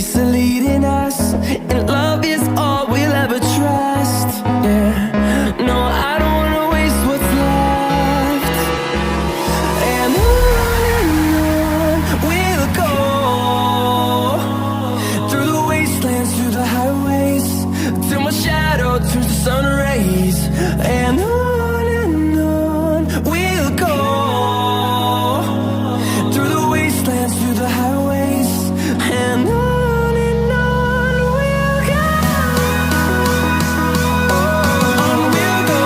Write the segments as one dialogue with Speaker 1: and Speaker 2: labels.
Speaker 1: peace are leading us, and love is all we'll ever trust. Yeah, no, I don't wanna waste what's left. And on we'll go, through the wastelands, through the highways, till my shadow turns to sun rays. And on we'll go, through the wastelands, through the highways, and on we'll go. On we'll go.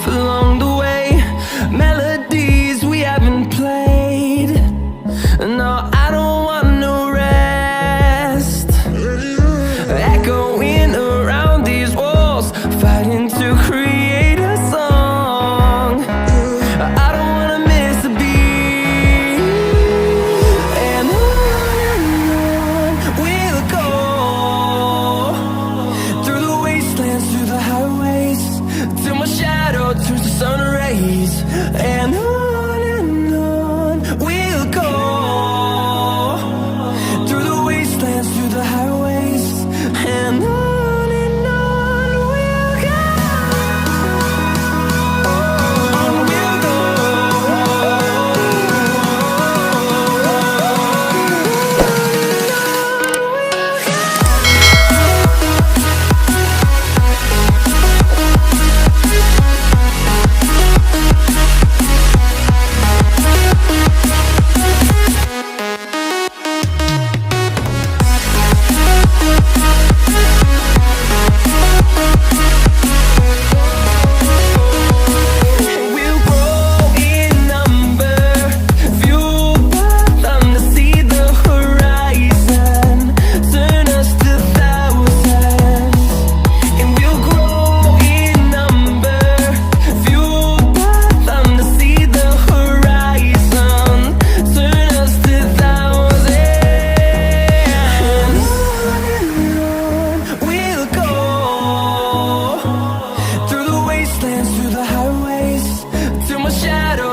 Speaker 1: Along the way, melodies we haven't played. No, I don't want no rest. Echoing around these walls, fighting to create a song. I don't wanna miss a beat. And on we'll go, through the wastelands, through the highways, till my shadow turns to sun rays. And on we'll go, through the wastelands, through the highways, and on we'll go. On we'll go. We'll grow in number, fueled by them to see the horizon, turn us to thousands. And we'll grow in number, fueled by them to see the horizon, turn us to thousands. And on we'll go, through the wastelands, through the highways, till my shadow